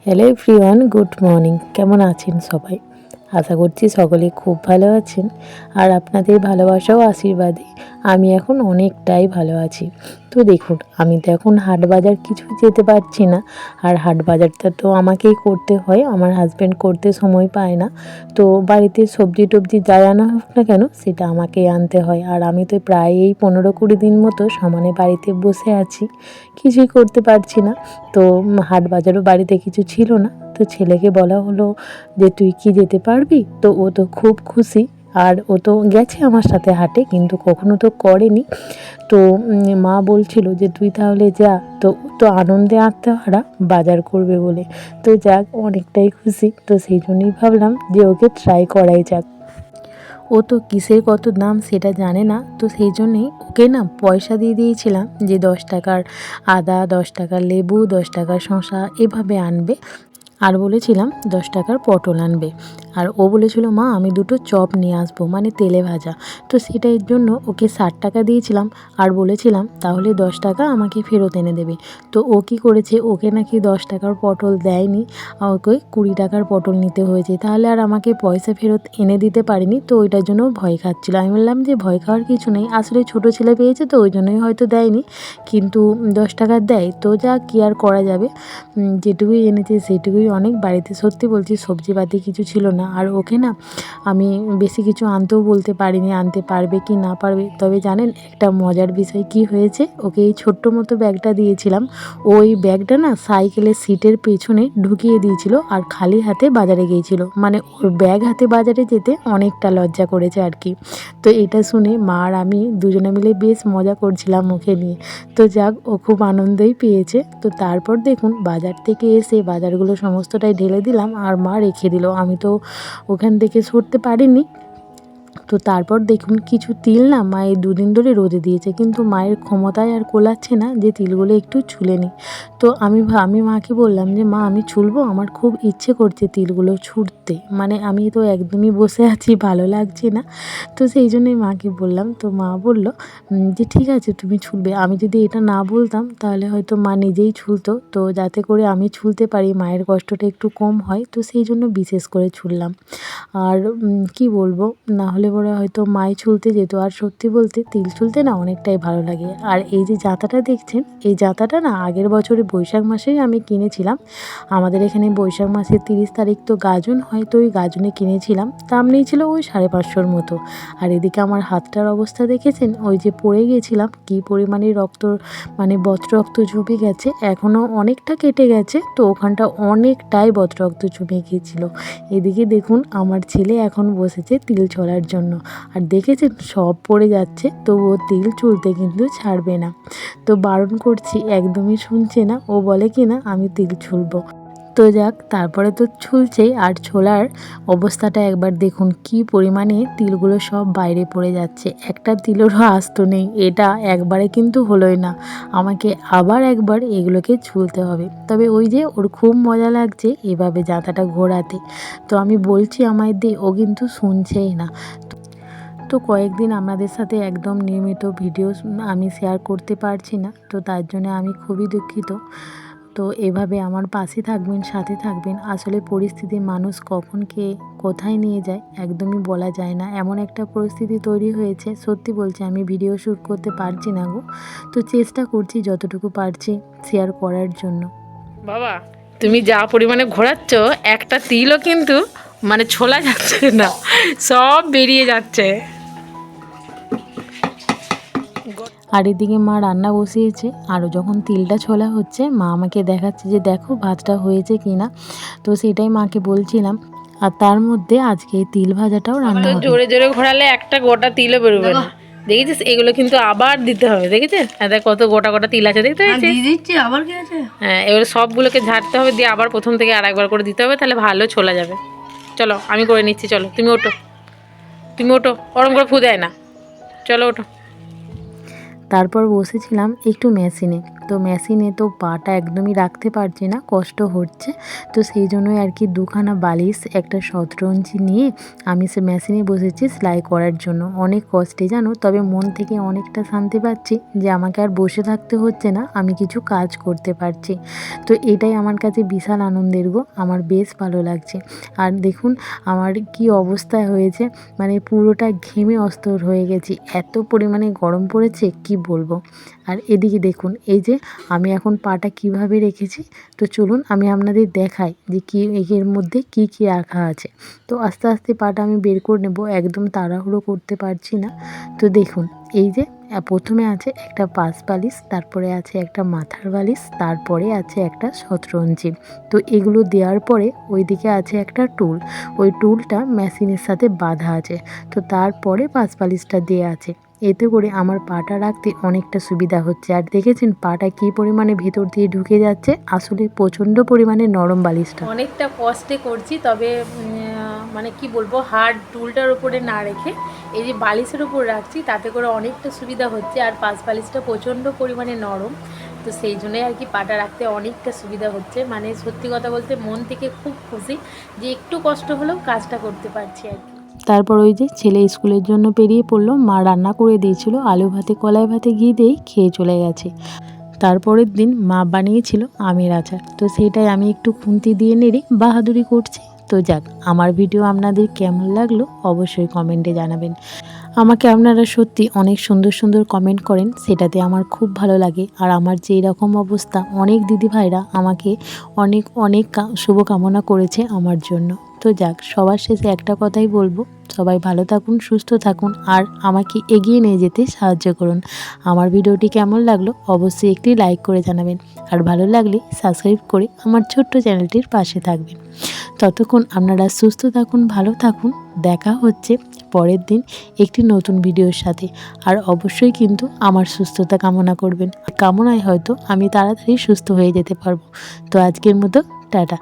Hello everyone, good morning. কেমন আছেন সবাই? আশা করছি সকলে খুব ভালো আছেন। আর আপনাদের ভালোবাসা ও আশীর্বাদে আমি এখন অনেকটাই ভালো আছি। তো দেখুন, আমি তো এখন হাট বাজার কিছু যেতে পারছি না। আর হাট বাজারটা তো আমাকেই করতে হয়, আমার হাজব্যান্ড করতে সময় পায় না। তো বাড়িতে সবজি টবজি যাই আনা হোক না কেন, সেটা আমাকেই আনতে হয়। আর আমি তো প্রায় এই 15-20 দিন মতো সমানে বাড়িতে বসে আছি, কিছুই করতে পারছি না। তো হাট বাজারও বাড়িতে কিছু ছিল না। তো ছেলেকে বলা হলো যে তুই কি যেতে পারবি? তো ও তো খুব খুশি। আর ও তো গেছে আমার সাথে হাটে, কিন্তু কখনো তো করেনি। তো মা বলছিল যে তুই তাহলে যা। তো ও তো আনন্দে আত্মহারা বাজার করবে বলে। তো যাক, অনেকটাই খুশি। তো সেই জন্যই ভাবলাম যে ওকে ট্রাই করাই যাক। ও তো কিসের কত দাম সেটা জানে না। তো সেই জন্যেই ওকে না পয়সা দিয়ে দিয়েছিলাম যে 10 টাকার আদা, 10 টাকার লেবু, 10 টাকার শসা এভাবে আনবে। আর বলেছিলাম 10 টাকার পটল আনবে। আর ও বলেছিল মা আমি দুটো চপ নিয়ে আসবো, মানে তেলে ভাজা। তো সেটার জন্য ওকে 60 টাকা দিয়েছিলাম। আর বলেছিলাম তাহলে 10 টাকা আমাকে ফেরত এনে দেবে। তো ও কী করেছে, ওকে নাকি 10 টাকার পটল দেয়নি, ওকে 20 টাকার পটল নিতে হয়েছে। তাহলে আর আমাকে পয়সা ফেরত এনে দিতে পারেনি। তো ওইটার জন্য ভয় খাচ্ছিল। আমি বললাম যে ভয় খাওয়ার কিছু নেই, আসলে ছোটো ছেলে পেয়েছে তো ওই জন্যই হয়তো দেয়নি, কিন্তু 10 টাকার দেয় তো যা, কী আর করা যাবে। যেটুকুই এনেছে সেটুকুই অনেক। বাড়িতে সত্যি বলছি সবজিপাতি কিছু ছিল না। আর ওকে না আমি বেশি কিছু আনতেও বলতে পারিনি, আনতে পারবে কি না পারবে। তবে জানেন একটা মজার বিষয় কি হয়েছে, ওকে এই ছোট্ট মতো ব্যাগটা দিয়েছিলাম। ওই ব্যাগটা না সাইকেলের সিটের পেছনে ঢুকিয়ে দিয়েছিল আর খালি হাতে বাজারে গিয়েছিল। মানে ওর ব্যাগ হাতে বাজারে যেতে অনেকটা লজ্জা করেছে আর কি। তো এটা শুনে মা আর আমি দুজনে মিলে বেশ মজা করছিলাম ওকে নিয়ে। তো যাক, ও খুব আনন্দই পেয়েছে। তো তারপর দেখুন বাজার থেকে এসে বাজারগুলো সমস্তটাই ঢেলে দিলাম আর মা রেখে দিল। আমি তো ওখান থেকে সরতে পারিনি। তো তারপর দেখুন কিছু তিল না মা এই 2 দিন ধরে রোদে দিয়েছে, কিন্তু মায়ের ক্ষমতায় আর কোলাচ্ছে না যে তিলগুলো একটু ছুলে নিই। তো আমি মাকে বললাম যে মা আমি ছুলবো, আমার খুব ইচ্ছে করছে তিলগুলো ছুঁড়তে। মানে আমি তো একদমই বসে আছি, ভালো লাগছে না। তো সেই জন্যই মাকে বললাম। তো মা বলল যে ঠিক আছে তুমি ছুলবে। আমি যদি এটা না বলতাম তাহলে হয়তো মা নিজেই ছুলতো। তো যাতে করে আমি ছুলতে পারি, মায়ের কষ্টটা একটু কম হয়, তো সেই জন্য বিশেষ করে ছুললাম। আর কি বলবো, না হলে পরে হয়তো মাই ছুলতে যেত। আর সত্যি বলতে তিল ছুলতে না অনেকটাই ভালো লাগে। আর এই যে জাঁতাটা দেখছেন, এই জাঁতাটা না আগের বছরে বৈশাখ মাসেই আমি কিনেছিলাম। আমাদের এখানে বৈশাখ মাসের 30 তারিখ তো গাজন হয়, তো ওই গাজনে কিনেছিলাম। দাম নিয়েছিল ওই 550 মতো। আর এদিকে আমার হাতটার অবস্থা দেখেছেন, ওই যে পড়ে গিয়েছিলাম কী পরিমাণে রক্ত, মানে বদরক্ত জমে গেছে, এখনও অনেকটা কেটে গেছে। তো ওখানটা অনেকটাই বদরক্ত জমে গিয়েছিল। এদিকে দেখুন আমার ছেলে এখন বসেছে তিল ছড়ার জন্য। আর দেখেছেন সব পড়ে যাচ্ছে, তো ও তিল ছুলতে কিন্তু ছাড়বে না। তো বারণ করছি, একদমই শুনছে না। ও বলে কি না আমি তিল ছুলবো। তো যাক, তারপরে তো ছুলছেই। আর ছোলার অবস্থাটা একবার দেখুন, কি পরিমাণে তিলগুলো সব বাইরে পড়ে যাচ্ছে, একটা তিলেরও আস্ত নেই। এটা একবারে কিন্তু হলোই না, আমাকে আবার একবার এগুলোকে ছুলতে হবে। তবে ওই যে ওর খুব মজা লাগছে এভাবে জাঁতাটা ঘোরাতে। তো আমি বলছি আমায় দে, ও কিন্তু শুনছেই না। তো কয়েকদিন আপনাদের সাথে একদম নিয়মিত ভিডিও আমি শেয়ার করতে পারছি না, তো তার জন্য আমি খুবই দুঃখিত। তো এভাবে আমার পাশে থাকবেন, সাথে থাকবেন। আসলে পরিস্থিতি মানুষ কখন কে কোথায় নিয়ে যায় একদমই বলা যায় না, এমন একটা পরিস্থিতি তৈরি হয়েছে। সত্যি বলছি আমি ভিডিও শ্যুট করতে পারছি না গো। তো চেষ্টা করছি যতটুকু পারছি শেয়ার করার জন্য। বাবা তুমি যা পরিমাণে ঘোরাচ্ছ, একটা তিলও কিন্তু মানে ছোলা যাচ্ছে না, সব বেরিয়ে যাচ্ছে। আর এদিকে মা রান্না বসিয়েছে। আরও যখন তিলটা ছোলা হচ্ছে মা আমাকে দেখাচ্ছে যে দেখো ভাতটা হয়েছে কি না। তো সেটাই মাকে বলছিলাম। আর তার মধ্যে আজকে তিল ভাজাটাও রান্না হবে। জোরে জোরে ঘোরালে একটা গোটা তিলও বেরোবে না, দেখেছিস? এগুলো কিন্তু আবার দিতে হবে, দেখেছিস? দেখ কত গোটা গোটা তিল আছে, দেখতে পেয়েছিস? আবার কি আছে? হ্যাঁ, এবার সবগুলোকে ঝাড়তে হবে, দিয়ে আবার প্রথম থেকে আর একবার করে দিতে হবে, তাহলে ভালো ছোলা যাবে। চলো আমি করে নিচ্ছি, চলো তুমি ওঠো, তুমি ওঠো, ওরম করে ফু দেয় না, চলো ওঠো। তারপর বসেছিলাম একটু মেশিনে। তো মেশিনে তো পাটা একদমই রাখতে পারছি না, কষ্ট হচ্ছে। তো সেই জন্যই আর কি দুখানা বালিশ একটা শতরঞ্চি নিয়ে আমি সে মেশিনে বসেছি সেলাই করার জন্য। অনেক কষ্টে জানো, তবে মন থেকে অনেকটা শান্তি পাচ্ছি যে আমাকে আর বসে থাকতে হচ্ছে না, আমি কিছু কাজ করতে পারছি। তো এটাই আমার কাছে বিশাল আনন্দের গো, আমার বেশ ভালো লাগছে। আর দেখুন আমার কি অবস্থা হয়েছে, মানে পুরোটা ঘেমে অস্থির হয়ে গেছি, এত পরিমাণে গরম পড়েছে কি বলবো। আর এদিকে দেখুন এই যে আমি এখন পাটা কিভাবে রেখেছি, তো চলুন আমি আপনাদের দেখাই যে কি এর মধ্যে কি কি রাখা আছে। তো আস্তে আস্তে পাটা আমি বের করে নেব, একদম তাড়াহুড়ো করতে পারছি না। তো দেখুন এই যে প্রথমে আছে একটা পাশ বালিশ, তারপরে আছে একটা মাথার বালিশ, তারপরে আছে একটা শতরঞ্চি। তো এগুলো দেওয়ার পরে ওইদিকে আছে একটা টুল, ওই টুলটা মেশিনের সাথে বাঁধা আছে। তো তারপরে পাশ বালিশটা দেওয়া আছে। এতে করে আমার পাটা রাখতে অনেকটা সুবিধা হচ্ছে। আর দেখেছেন পাটা কী পরিমাণে ভেতর দিয়ে ঢুকে যাচ্ছে, আসলে প্রচণ্ড পরিমাণে নরম বালিশটা। অনেকটা কষ্টে করছি, তবে মানে কি বলবো, হার্ড টুলটার উপরে না রেখে এই যে বালিশের উপর রাখছি, তাতে করে অনেকটা সুবিধা হচ্ছে। আর পাশ বালিশটা প্রচণ্ড পরিমাণে নরম, তো সেই জন্যই আর কি পাটা রাখতে অনেকটা সুবিধা হচ্ছে। মানে সত্যি কথা বলতে মন থেকে খুব খুশি যে একটু কষ্ট হলেও কাজটা করতে পারছি আর কি। তারপর ওই যে ছেলে স্কুলের জন্য বেরিয়ে পড়লো, মা রান্না করে দিয়েছিল আলু ভাতে কলাই ভাতে ঘি দিয়েই খেয়ে চলে গেছে। তারপরের দিন মা বানিয়েছিল আমের আচার, তো সেটাই আমি একটু খুন্তি দিয়ে নেড়ে বাহাদুরি করছি। তো যাক, আমার ভিডিও আপনাদের কেমন লাগলো অবশ্যই কমেন্টে জানাবেন। আমাকে আপনারা সত্যি অনেক সুন্দর সুন্দর কমেন্ট করেন, সেটাতে আমার খুব ভালো লাগে। আর আমার যে এরকম অবস্থা, অনেক দিদিভাইরা আমাকে অনেক অনেক শুভকামনা করেছে আমার জন্য। তো যাক, সবার শেষে একটা কথাই বলবো, সবাই ভালো থাকুন, সুস্থ থাকুন, আর আমাকে এগিয়ে নিয়ে যেতে সাহায্য করুন। আমার ভিডিওটি কেমন লাগলো অবশ্যই একটি লাইক করে জানাবেন, আর ভালো লাগলে সাবস্ক্রাইব করে আমার ছোট্ট চ্যানেলটির পাশে থাকবেন। ততক্ষণ আপনারা সুস্থ থাকুন, ভালো থাকুন। দেখা হচ্ছে পরের দিন একটি নতুন ভিডিওর সাথে। আর অবশ্যই কিন্তু আমার সুস্থতা কামনা করবেন, কামনায় হয়তো আমি তাড়াতাড়ি সুস্থ হয়ে যেতে পারবো। তো আজকের মতো টাটা।